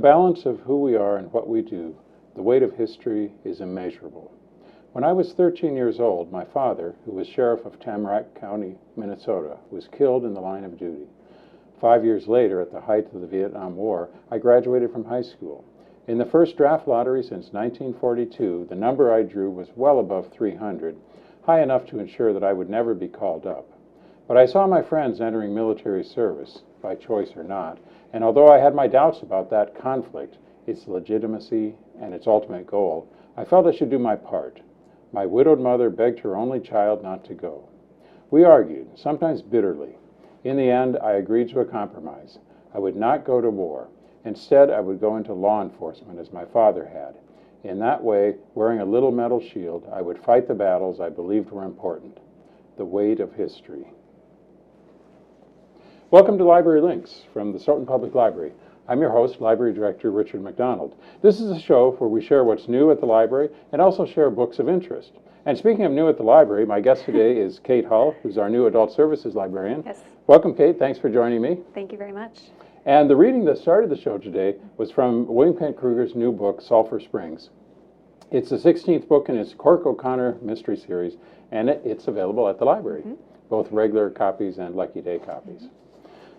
balance of who we are and what we do, the weight of history is immeasurable. When I was 13 years old, my father, who was sheriff of Tamarack County, Minnesota, was killed in the line of duty. 5 years later, at the height of the Vietnam War, I graduated from high school. In the first draft lottery since 1942, the number I drew was well above 300, high enough to ensure that I would never be called up. But I saw my friends entering military service, by choice or not, and although I had my doubts about that conflict, its legitimacy, and its ultimate goal, I felt I should do my part. My widowed mother begged her only child not to go. We argued, sometimes bitterly. In the end, I agreed to a compromise. I would not go to war. Instead, I would go into law enforcement, as my father had. In that way, wearing a little metal shield, I would fight the battles I believed were important. The weight of history. Welcome to Library Links from the Stoughton Public Library. I'm your host, Library Director Richard MacDonald. This is a show where we share what's new at the library and also share books of interest. And speaking of new at the library, my guest today is Kate Hull, who's our new Adult Services Librarian. Yes. Welcome, Kate. Thanks for joining me. Thank you very much. And the reading that started the show today was from William Kent Kruger's new book, Sulphur Springs. It's the 16th book in his Cork O'Connor mystery series, and it's available at the library, both regular copies and Lucky Day copies.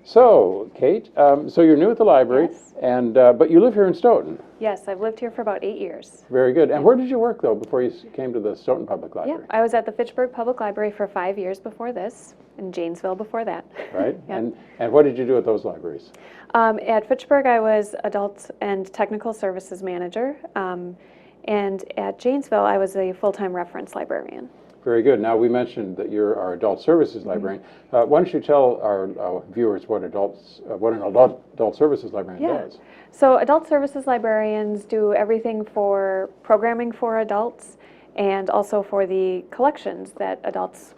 So, Kate, so you're new at the library, Yes. and but you live here in Stoughton. Yes, I've lived here for about 8 years. Very good. And where did you work, though, before you came to the Stoughton Public Library? Yeah, I was at the Fitchburg Public Library for 5 years before this, and Janesville before that. Right. Yep. And what did you do at those libraries? At Fitchburg, I was Adult and Technical Services Manager, and at Janesville, I was a full-time reference librarian. Very good. Now, we mentioned that you're our Adult Services Librarian. Why don't you tell our viewers what an Adult Services Librarian does? So Adult Services Librarians do everything for programming for adults and also for the collections that adults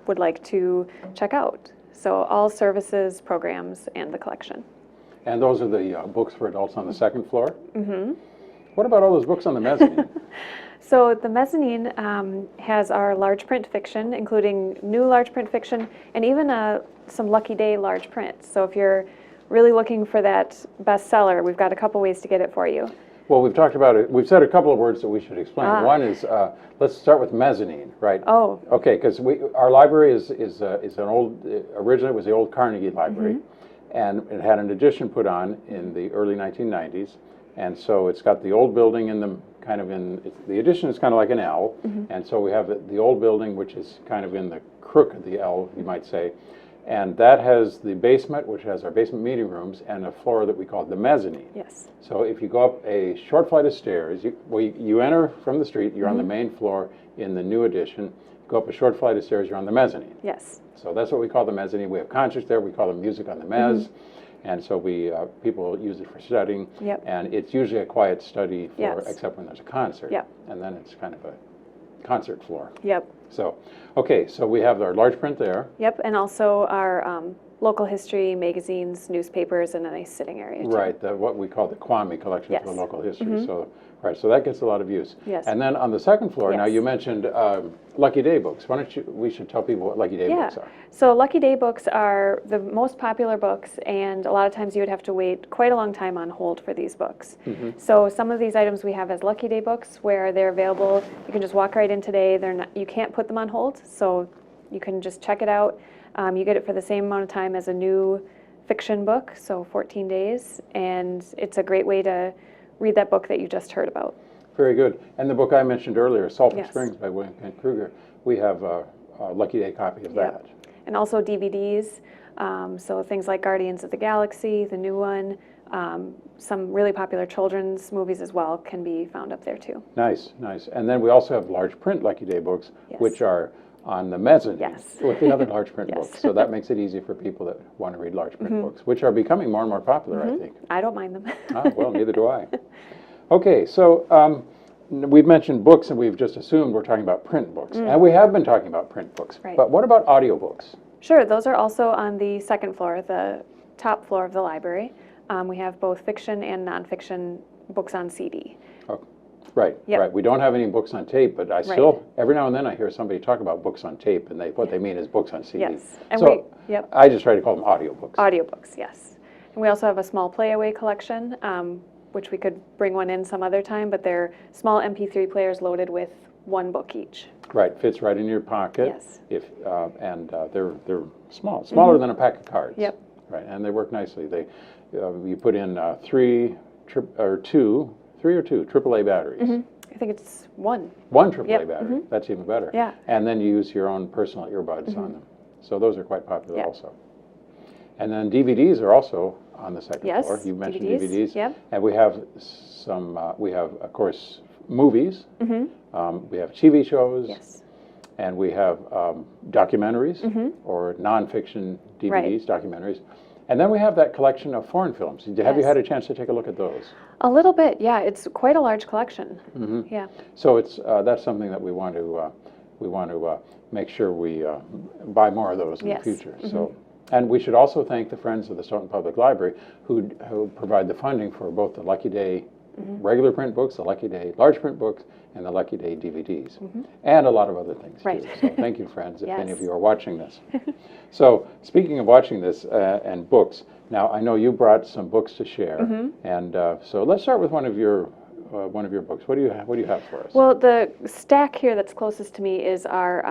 would like to check out. So all services, programs, and the collection. And those are the books for adults on the second floor? Mm-hmm. What about all those books on the mezzanine? So the mezzanine has our large print fiction, including new large print fiction, and even some Lucky Day large print. So if you're really looking for that bestseller, we've got a couple ways to get it for you. Well, we've talked about it. We've said a couple of words that we should explain. One is, let's start with mezzanine, right? Oh. Okay, because our library is an old, originally it was the old Carnegie Library, and it had an addition put on in the early 1990s. And so it's got the old building in the the addition is kind of like an L, and so we have the old building, which is kind of in the crook of the L, you might say, and that has the basement, which has our basement meeting rooms, and a floor that we call the mezzanine. Yes. So if you go up a short flight of stairs, you enter from the street, you're on the main floor in the new addition. Go up a short flight of stairs, you're on the mezzanine. Yes. So that's what we call the mezzanine. We have concerts there. We call them music on the mezz. And so people use it for studying, and it's usually a quiet study, except when there's a concert, and then it's kind of a concert floor. Yep. So, okay, so we have our large print there. Yep, and also our local history, magazines, newspapers, and a nice sitting area too. Right, what we call the Kwame collection for the local history. So, right, so that gets a lot of use. Yes. And then on the second floor, now you mentioned Lucky Day books. Why don't we should tell people what Lucky Day books are. So Lucky Day books are the most popular books, and a lot of times you would have to wait quite a long time on hold for these books. So some of these items we have as Lucky Day books where they're available. You can just walk right in today. You can't put them on hold, so you can just check it out. You get it for the same amount of time as a new fiction book, so 14 days, and it's a great way to read that book that you just heard about. Very good. And the book I mentioned earlier, Sulphur Springs by William Kent Kruger, we have a Lucky Day copy of that. And also DVDs, so things like Guardians of the Galaxy, the new one, some really popular children's movies as well can be found up there too. Nice, nice. And then we also have large print Lucky Day books, which are on the mezzanine with the other large print books. So that makes it easy for people that want to read large print books, which are becoming more and more popular, I think. I don't mind them. Well, neither do I. Okay, so we've mentioned books, and we've just assumed we're talking about print books. And we have been talking about print books. Right. But what about audiobooks? Sure, those are also on the second floor, the top floor of the library. We have both fiction and nonfiction books on CD. Oh, right, right. We don't have any books on tape, but I still, every now and then I hear somebody talk about books on tape, and what they mean is books on CD. Yes. And so I just try to call them audiobooks. Audiobooks, yes. And we also have a small playaway collection which we could bring one in some other time, but they're small MP3 players loaded with one book each. Right, fits right in your pocket. Yes. They're small, smaller than a pack of cards. Yep. Right, and they work nicely. They you put in three or two AAA batteries. I think it's one. One AAA Yep. battery. That's even better. Yeah. And then you use your own personal earbuds on them. So those are quite popular Yep. also. And then DVDs are also on the second Yes, floor. You mentioned DVDs. DVDs. Yep. And we have of course, movies. We have TV shows. Yes. And we have documentaries or nonfiction DVDs, Right. documentaries. And then we have that collection of foreign films. Have you Yes. had a chance to take a look at those? A little bit, yeah. It's quite a large collection. Yeah. So that's something that we want to make sure we buy more of those in Yes. the future. So, and we should also thank the Friends of the Stoughton Public Library who provide the funding for both the Lucky Day regular print books, the Lucky Day large print books, and the Lucky Day DVDs, and a lot of other things Right. too. So thank you, friends, if any Yes. of you are watching this. So speaking of watching this and books, now I know you brought some books to share, and so let's start with one of your books. What do you have for us? Well, the stack here that's closest to me is our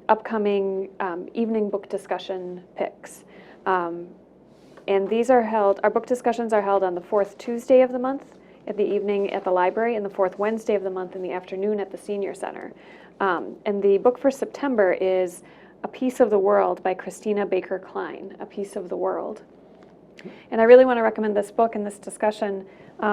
upcoming evening book discussion picks. And these are held, our book discussions are held on the fourth Tuesday of the month at the evening at the library, and the fourth Wednesday of the month in the afternoon at the Senior Center. And the book for September is A Piece of the World by Christina Baker Klein, A Piece of the World. And I really want to recommend this book and this discussion.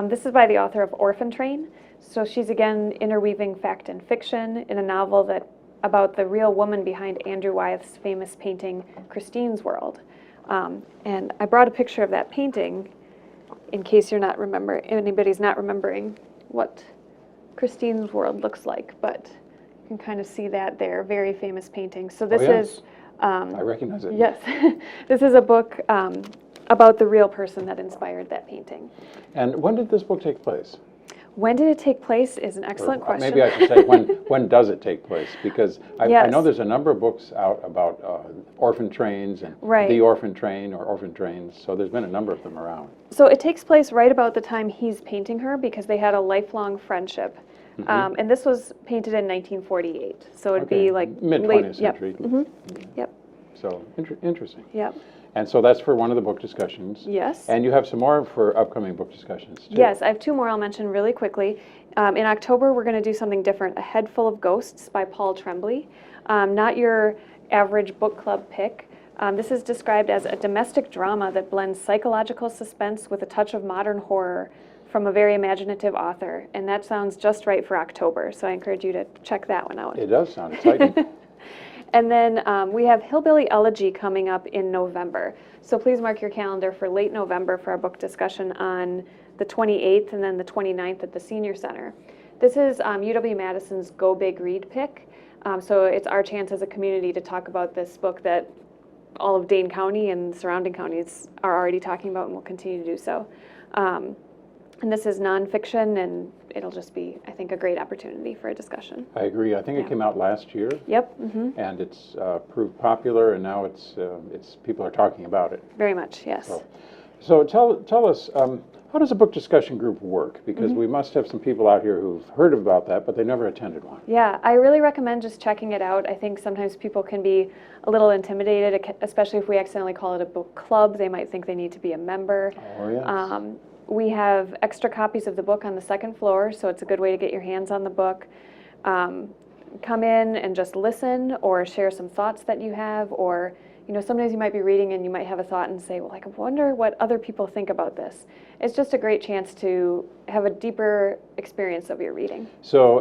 This is by the author of Orphan Train. So she's again interweaving fact and fiction in a novel about the real woman behind Andrew Wyeth's famous painting, Christine's World. And I brought a picture of that painting in case anybody's not remembering what Christine's World looks like, but you can kind of see that there, very famous painting. So this is... I recognize it. Yes. This is a book about the real person that inspired that painting. And when did this book take place? When did it take place is an excellent question. Maybe I should say, when does it take place? Because I Yes. know there's a number of books out about orphan trains and Right. The Orphan Train or Orphan Trains, so there's been a number of them around. So it takes place right about the time he's painting her because they had a lifelong friendship. And this was painted in 1948. So it'd be like mid-20th Yep. century. Yep. So interesting. Yep. And so that's for one of the book discussions. Yes. And you have some more for upcoming book discussions too. Yes, I have two more I'll mention really quickly. In October, we're going to do something different, A Head Full of Ghosts by Paul Tremblay. Not your average book club pick. This is described as a domestic drama that blends psychological suspense with a touch of modern horror from a very imaginative author. And that sounds just right for October, so I encourage you to check that one out. It does sound exciting. And then we have Hillbilly Elegy coming up in November. So please mark your calendar for late November for our book discussion on the 28th and then the 29th at the Senior Center. This is UW-Madison's Go Big Read pick. So it's our chance as a community to talk about this book that all of Dane County and surrounding counties are already talking about and will continue to do so. And this is nonfiction, and it'll just be, I think, a great opportunity for a discussion. I agree. I think it came out last year. Yep. And it's proved popular, and now it's people are talking about it. Very much, yes. So tell us, how does a book discussion group work? Because we must have some people out here who've heard about that, but they never attended one. Yeah, I really recommend just checking it out. I think sometimes people can be a little intimidated, especially if we accidentally call it a book club. They might think they need to be a member. Oh, yes. We have extra copies of the book on the second floor, so it's a good way to get your hands on the book. Come in and just listen or share some thoughts that you have, or sometimes you might be reading and you might have a thought and say, well, I wonder what other people think about this. It's just a great chance to have a deeper experience of your reading. So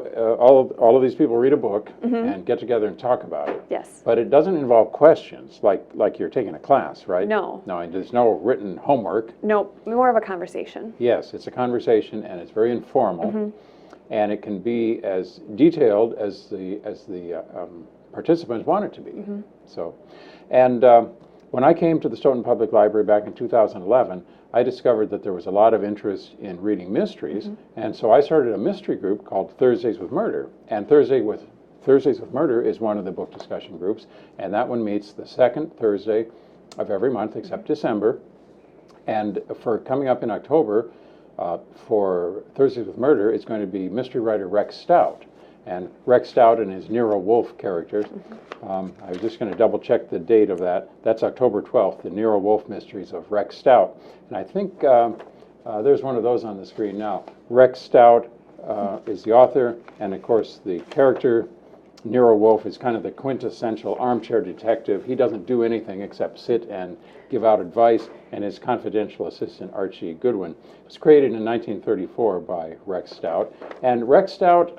all of these people read a book and get together and talk about it. Yes. But it doesn't involve questions like you're taking a class, right? No. No, and there's no written homework. No, more of a conversation. Yes, it's a conversation and it's very informal. And it can be as detailed as the participants want it to be. So, and when I came to the Stoughton Public Library back in 2011, I discovered that there was a lot of interest in reading mysteries, and so I started a mystery group called Thursdays with Murder. And Thursdays with Murder is one of the book discussion groups, and that one meets the second Thursday of every month except December. And for coming up in October, For Thursdays with Murder, it's going to be mystery writer Rex Stout. And Rex Stout and his Nero Wolfe characters. I was just going to double check the date of that. That's October 12th, the Nero Wolfe Mysteries of Rex Stout. And I think there's one of those on the screen now. Rex Stout is the author, and of course the character Nero Wolfe is kind of the quintessential armchair detective. He doesn't do anything except sit and give out advice, and his confidential assistant Archie Goodwin. It was created in 1934 by Rex Stout. And Rex Stout,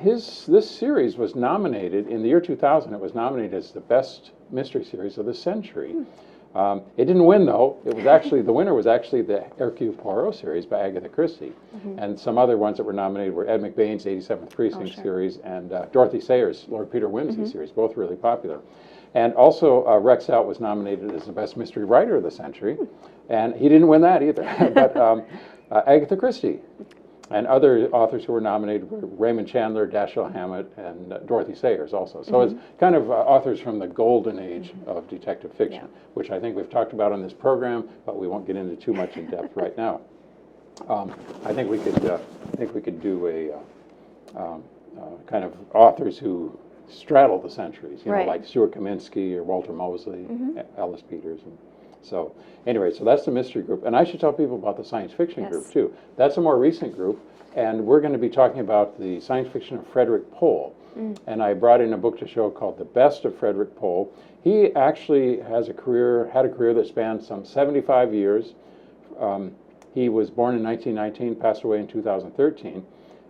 this series was nominated, in the year 2000, it was nominated as the best mystery series of the century. It didn't win, though. It was actually, the winner was actually the Hercule Poirot series by Agatha Christie. And some other ones that were nominated were Ed McBain's 87th Precinct series and Dorothy Sayers' Lord Peter Wimsey series, both really popular. And also, Rex Stout was nominated as the best mystery writer of the century. And he didn't win that either. But Agatha Christie. And other authors who were nominated were Raymond Chandler, Dashiell Hammett, and Dorothy Sayers also. So it's kind of authors from the golden age of detective fiction, which I think we've talked about on this program, but we won't get into too much in depth right now. I think we could do a kind of authors who straddle the centuries, you know, like Stuart Kaminsky or Walter Mosley, Ellis Peters. So anyway, so that's the mystery group. And I should tell people about the science fiction group, too. That's a more recent group, and we're going to be talking about the science fiction of Frederik Pohl. And I brought in a book to show called The Best of Frederik Pohl. He actually had a career that spanned some 75 years. He was born in 1919, passed away in 2013.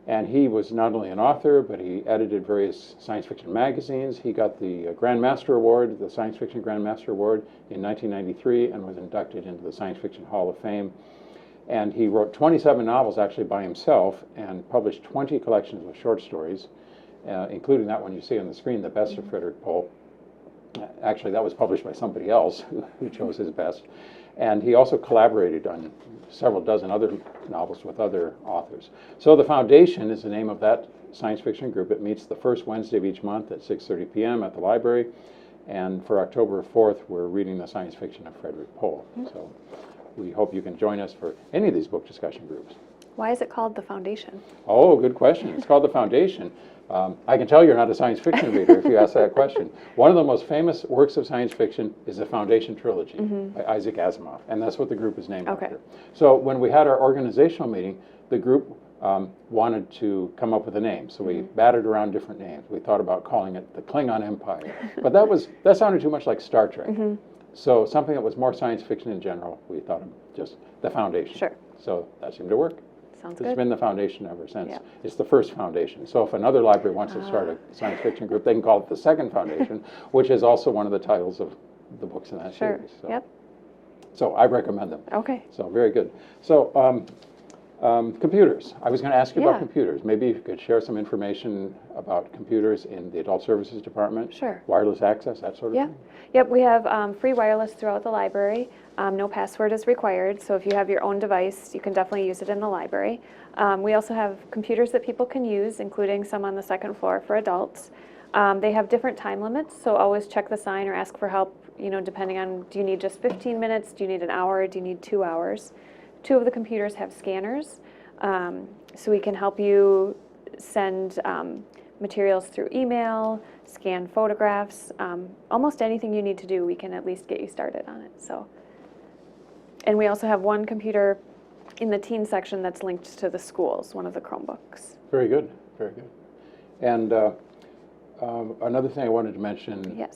And he was not only an author, but he edited various science fiction magazines. He got the Grand Master Award, the Science Fiction Grand Master Award in 1993, and was inducted into the Science Fiction Hall of Fame. And he wrote 27 novels actually by himself and published 20 collections of short stories, including that one you see on the screen, The Best of Frederik Pohl. Actually, that was published by somebody else who chose his best. And he also collaborated on several dozen other novels with other authors. So the Foundation is the name of that science fiction group. It meets the first Wednesday of each month at 6:30 p.m. at the library. And for October 4th, we're reading the science fiction of Frederik Pohl. So we hope you can join us for any of these book discussion groups. Why is it called the Foundation? Oh, good question. It's called the Foundation. I can tell you're not a science fiction reader if you ask that question. One of the most famous works of science fiction is the Foundation Trilogy by Isaac Asimov, and that's what the group is named after. So when we had our organizational meeting, the group wanted to come up with a name, so we batted around different names. We thought about calling it the Klingon Empire, but that sounded too much like Star Trek. So something that was more science fiction in general, we thought of just the Foundation. Sure. So that seemed to work. Sounds It's good. been the Foundation ever since. It's the first foundation. So if another library wants to start a science fiction group, they can call it the Second Foundation, which is also one of the titles of the books in that series. So, so I recommend them. Okay. So very good. So computers. I was going to ask you about computers. Maybe you could share some information about computers in the Adult Services Department. Sure. Wireless access, that sort of thing. Yep, we have free wireless throughout the library. No password is required, so if you have your own device, you can definitely use it in the library. We also have computers that people can use, including some on the second floor for adults. They have different time limits, so always check the sign or ask for help, you know, depending on, do you need just 15 minutes, do you need an hour, do you need 2 hours? 2 of the computers have scanners, so we can help you send materials through email, scan photographs, almost anything you need to do, we can at least get you started on it. So, and we also have one computer in the teen section that's linked to the schools, one of the Chromebooks. Very good, very good. And another thing I wanted to mention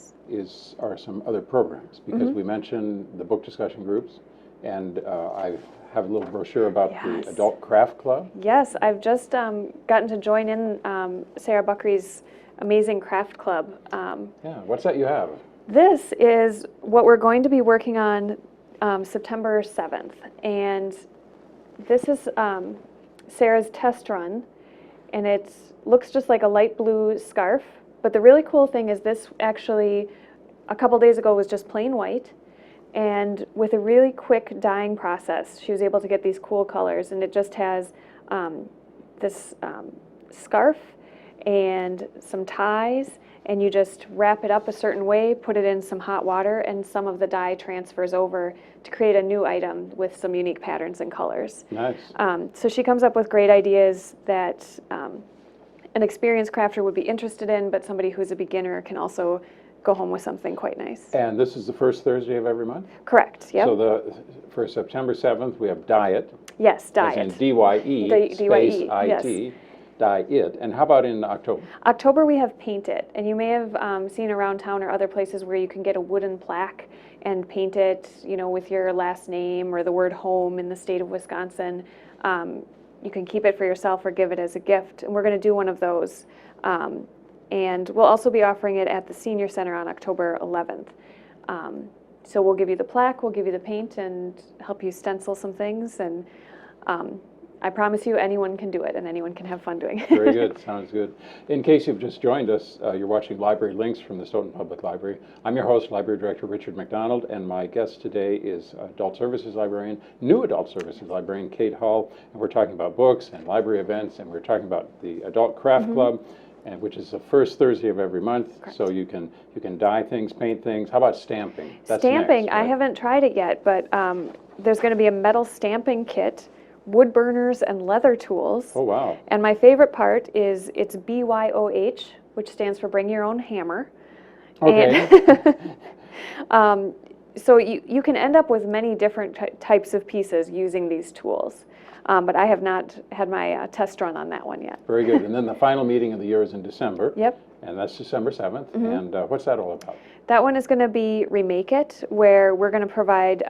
are some other programs, because we mentioned the book discussion groups, and I have a little brochure about the Adult Craft Club. Yes, I've just gotten to join in Sarah Buckley's amazing craft club. What's that you have? This is what we're going to be working on September 7th, and this is Sarah's test run, and it looks just like a light blue scarf, but the really cool thing is this actually, a couple days ago, was just plain white, and with a really quick dyeing process, she was able to get these cool colors, and it just has this scarf and some ties and you just wrap it up a certain way, put it in some hot water, and some of the dye transfers over to create a new item with some unique patterns and colors. Nice. So she comes up with great ideas that an experienced crafter would be interested in, but somebody who's a beginner can also go home with something quite nice. And this is the first Thursday of every month? Correct, yep. So for September 7th, we have Diet. Yes, Diet. As in D-Y-E, space I-T, yes. Diet. And how about in October? October we have Paint It, and you may have seen around town or other places where you can get a wooden plaque and paint it, with your last name or the word home in the state of Wisconsin. You can keep it for yourself or give it as a gift, and we're going to do one of those. And we'll also be offering it at the Senior Center on October 11th. So we'll give you the plaque, we'll give you the paint, and help you stencil some things. And I promise you, anyone can do it, and anyone can have fun doing it. Very good. Sounds good. In case you've just joined us, you're watching Library Links from the Stoughton Public Library. I'm your host, Library Director Richard MacDonald, and my guest today is Adult Services Librarian, new Adult Services Librarian, Kate Hall. And we're talking about books and library events, and we're talking about the Adult Craft Club, and which is the first Thursday of every month. Correct. So you can dye things, paint things. How about stamping? That's Stamping, next, right? I haven't tried it yet, but there's going to be a metal stamping kit, wood burners, and leather tools. Oh, wow. And my favorite part is it's BYOH, which stands for Bring Your Own Hammer. Okay. And, so you can end up with many different types of pieces using these tools. But I have not had my test run on that one yet. Very good. And then the final meeting of the year is in December. Yep. And that's December 7th. And what's that all about? That one is going to be Remake It, where we're going to provide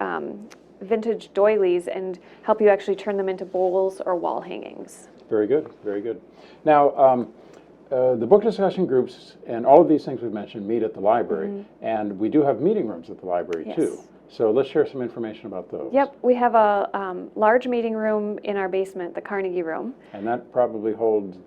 vintage doilies and help you actually turn them into bowls or wall hangings. Very good, very good. Now, the book discussion groups and all of these things we've mentioned meet at the library, and we do have meeting rooms at the library too. So let's share some information about those. Yep, we have a large meeting room in our basement, the Carnegie Room. And that probably holds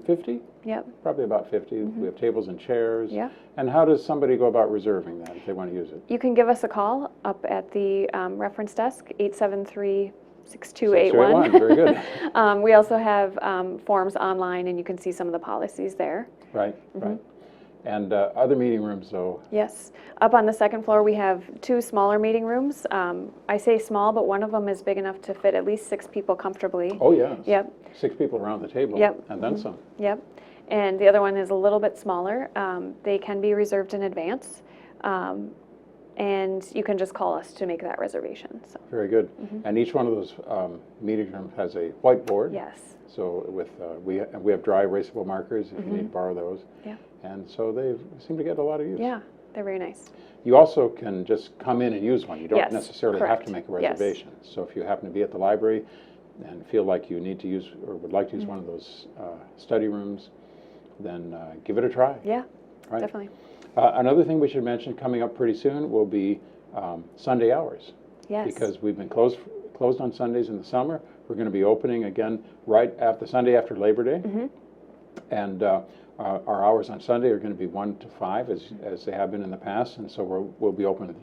50? Yep. Probably about 50. We have tables and chairs. Yeah. And how does somebody go about reserving that if they want to use it? You can give us a call up at the reference desk, 873-6281. 681, very good. We also have forms online, and you can see some of the policies there. Right, right. And other meeting rooms, though? Yes. Up on the second floor, we have 2 smaller meeting rooms. I say small, but one of them is big enough to fit at least 6 people comfortably. Oh, yes. Yep. 6 people around the table. Yep. And then some. Yep. And the other one is a little bit smaller. They can be reserved in advance. And you can just call us to make that reservation. So. Very good. And each one of those meeting rooms has a whiteboard. Yes. So with we have dry erasable markers if you need to borrow those. Yeah. And so they seem to get a lot of use. Yeah, they're very nice. You also can just come in and use one. You don't Yes, necessarily correct. have to make a Yes. reservation. So if you happen to be at the library and feel like you need to use or would like to use one of those study rooms, then give it a try. Yeah, Right? definitely. Another thing we should mention coming up pretty soon will be Sunday hours. Yes. Because we've been closed on Sundays in the summer. We're going to be opening again right after Sunday after Labor Day. And our hours on Sunday are going to be 1 to 5 as they have been in the past. And so we'll be open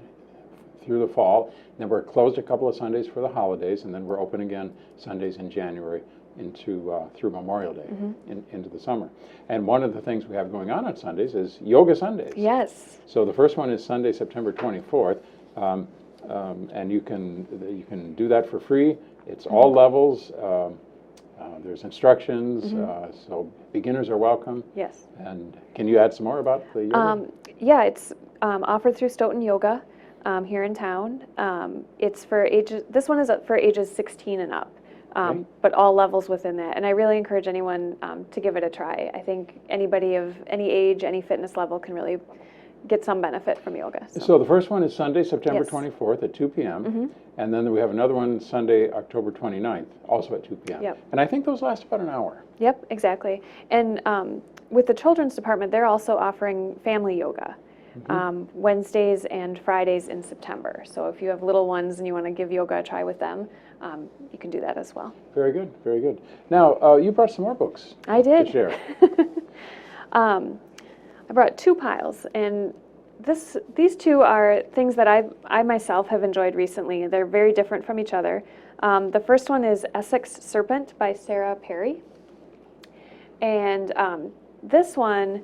through the fall. Then we're closed a couple of Sundays for the holidays, and then we're open again Sundays in January into through Memorial Day into the summer. And one of the things we have going on Sundays is Yoga Sundays. Yes. So the first one is Sunday, September 24th, and you can do that for free. It's all levels. There's instructions, so beginners are welcome. Yes. And can you add some more about the yoga? Yeah, it's offered through Stoughton Yoga here in town. It's for ages. This one is for ages 16 and up. But all levels within that. And I really encourage anyone to give it a try. I think anybody of any age, any fitness level can really get some benefit from yoga. So the first one is Sunday, September Yes. 24th at 2 p.m. And then we have another one Sunday, October 29th, also at 2 p.m. Yep. And I think those last about an hour. Yep, exactly. And with the children's department, they're also offering family yoga. Wednesdays and Fridays in September. So if you have little ones and you want to give yoga a try with them, you can do that as well. Very good, very good. Now, you brought some more books I did. to share. I brought 2 piles, and these 2 are things that I myself have enjoyed recently. They're very different from each other. The first one is Essex Serpent by Sarah Perry. And this one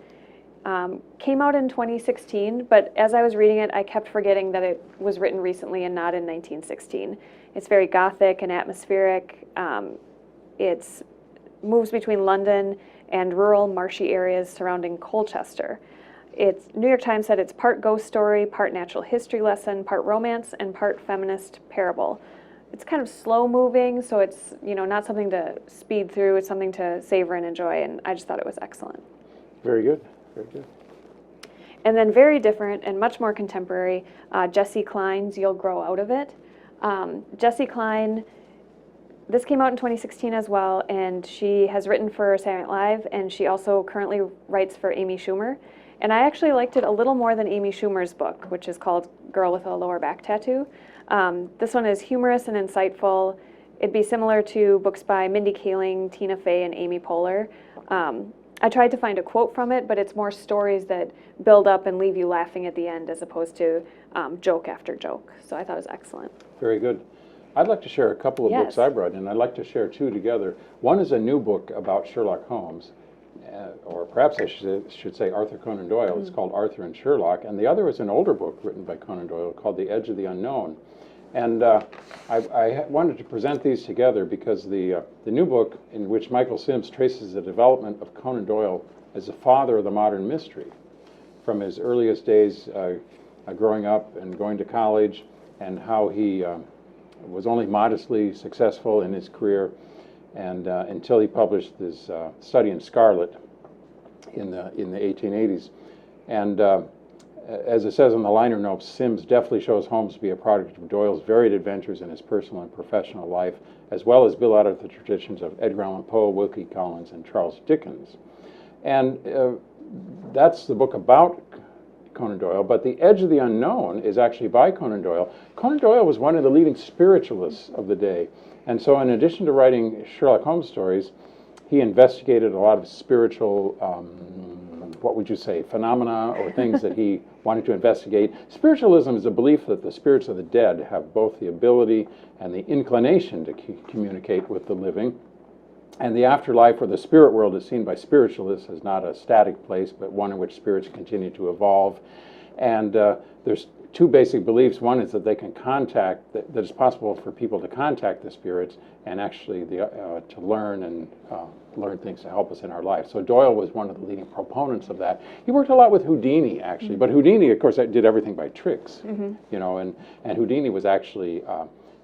Came out in 2016, but as I was reading it, I kept forgetting that it was written recently and not in 1916. It's very gothic and atmospheric. It moves between London and rural marshy areas surrounding Colchester. New York Times said it's part ghost story, part natural history lesson, part romance, and part feminist parable. It's kind of slow moving, so it's not something to speed through. It's something to savor and enjoy, and I just thought it was excellent. Very good, very good. And then very different and much more contemporary, Jessie Klein's You'll Grow Out of It. Jessie Klein, this came out in 2016 as well, and she has written for Saturday Night Live, and she also currently writes for Amy Schumer. And I actually liked it a little more than Amy Schumer's book, which is called Girl with a Lower Back Tattoo. This one is humorous and insightful. It'd be similar to books by Mindy Kaling, Tina Fey, and Amy Poehler. I tried to find a quote from it, but it's more stories that build up and leave you laughing at the end as opposed to joke after joke. So I thought it was excellent. Very good. I'd like to share a couple of Yes. books I brought in. I'd like to share two together. One is a new book about Sherlock Holmes, or perhaps I should say Arthur Conan Doyle. It's called Arthur and Sherlock. And the other is an older book written by Conan Doyle called The Edge of the Unknown. And I wanted to present these together because the new book, in which Michael Sims traces the development of Conan Doyle as the father of the modern mystery, from his earliest days growing up and going to college, and how he was only modestly successful in his career, and until he published his Study in Scarlet in the 1880s. And as it says in the liner notes, Sims definitely shows Holmes to be a product of Doyle's varied adventures in his personal and professional life, as well as built out of the traditions of Edgar Allan Poe, Wilkie Collins, and Charles Dickens. And that's the book about Conan Doyle, but The Edge of the Unknown is actually by Conan Doyle. Conan Doyle was one of the leading spiritualists of the day, and so in addition to writing Sherlock Holmes stories, he investigated a lot of spiritual, what would you say, phenomena or things that he wanted to investigate. Spiritualism is a belief that the spirits of the dead have both the ability and the inclination to communicate with the living. And the afterlife, or the spirit world, is seen by spiritualists as not a static place, but one in which spirits continue to evolve. And there's two basic beliefs. One is that they can contact, that it's possible for people to contact the spirits and actually to learn and learn things to help us in our life. So Doyle was one of the leading proponents of that. He worked a lot with Houdini, actually, but Houdini, of course, did everything by tricks, and Houdini was actually,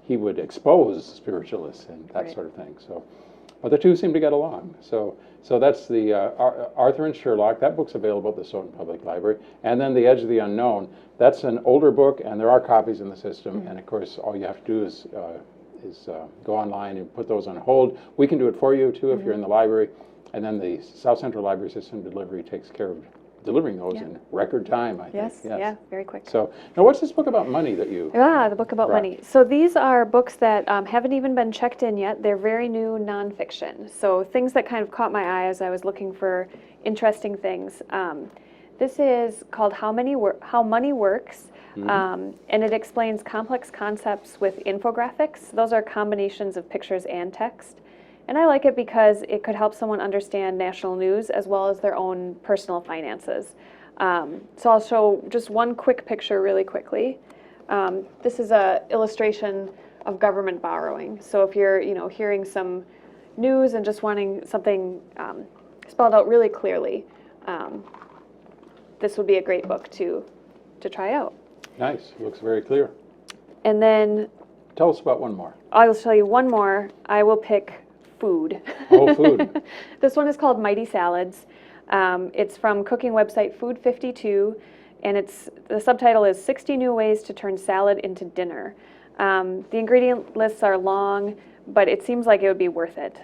he would expose spiritualists and that sort of thing. So. But the two seem to get along. So that's the Arthur and Sherlock. That book's available at the Stoughton Public Library. And then The Edge of the Unknown. That's an older book, and there are copies in the system. And of course, all you have to do is go online and put those on hold. We can do it for you too if you're in the library. And then the South Central Library System delivery takes care of delivering those in record time, I think. Yes, yeah, very quick. So now what's this book about money that you... The book about money. So these are books that haven't even been checked in yet. They're very new nonfiction. So things that kind of caught my eye as I was looking for interesting things. This is called How Money Works, and it explains complex concepts with infographics. Those are combinations of pictures and text. And I like it because it could help someone understand national news as well as their own personal finances. So I'll show just one quick picture really quickly. This is an illustration of government borrowing. So if you're hearing some news and just wanting something spelled out really clearly, this would be a great book to try out. Nice. Looks very clear. And then... Tell us about one more. I will show you one more. I will pick food. Oh, food. This one is called Mighty Salads. It's from cooking website Food 52, and the subtitle is 60 New Ways to Turn Salad into Dinner. The ingredient lists are long, but it seems like it would be worth it.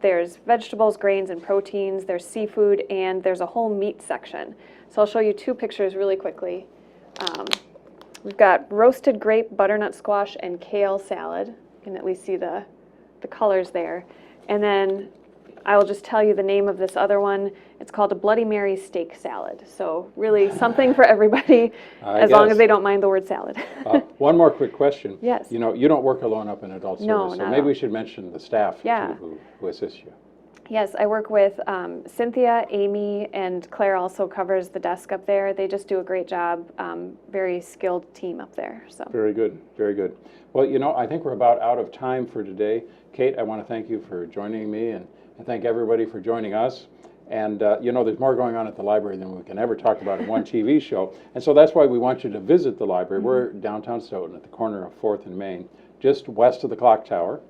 There's vegetables, grains, and proteins. There's seafood, and there's a whole meat section. So I'll show you two pictures really quickly. We've got roasted grape, butternut squash, and kale salad. You can at least see the colors there. And then I will just tell you the name of this other one. It's called a Bloody Mary steak salad. So really something for everybody, as long as they don't mind the word salad. One more quick question. Yes. You don't work alone up in Adult Services, so maybe we should mention the staff too, who assist you. Yes, I work with Cynthia, Amy, and Claire also covers the desk up there. They just do a great job, very skilled team up there, so. Very good, very good. Well, you know, I think we're about out of time for today. Kate, I want to thank you for joining me, and thank everybody for joining us. And, you know, there's more going on at the library than we can ever talk about in one TV show. And so that's why we want you to visit the library. We're downtown Stoughton at the corner of 4th and Main, just west of the clock tower.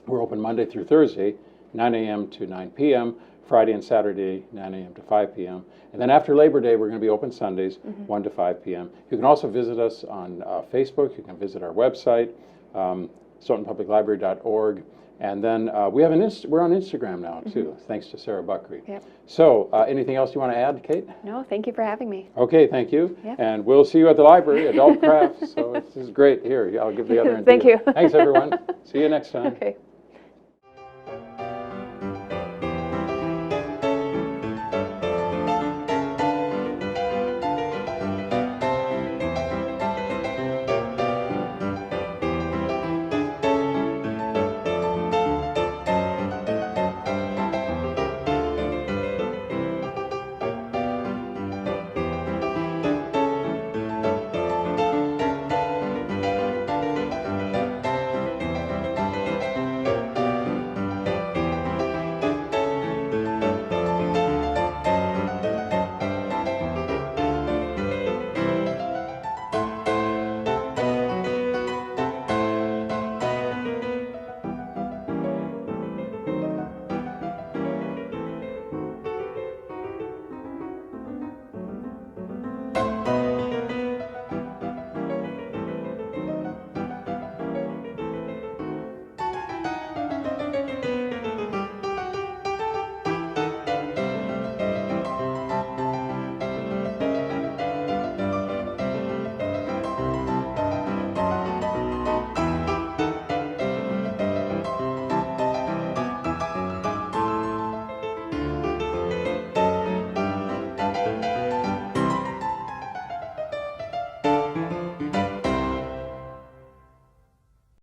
We're open Monday through Thursday, 9 a.m. to 9 p.m., Friday and Saturday, 9 a.m. to 5 p.m. And then after Labor Day, we're going to be open Sundays, 1 to 5 p.m. You can also visit us on Facebook. You can visit our website, stoughtonpubliclibrary.org. And then we're on Instagram now, too, thanks to Sarah Buckery. Yep. So anything else you want to add, Kate? No, thank you for having me. Okay, thank you. Yep. And we'll see you at the library, Adult Crafts. So this is great. Here, I'll give the other end. Thank you. Thanks, everyone. See you next time. Okay.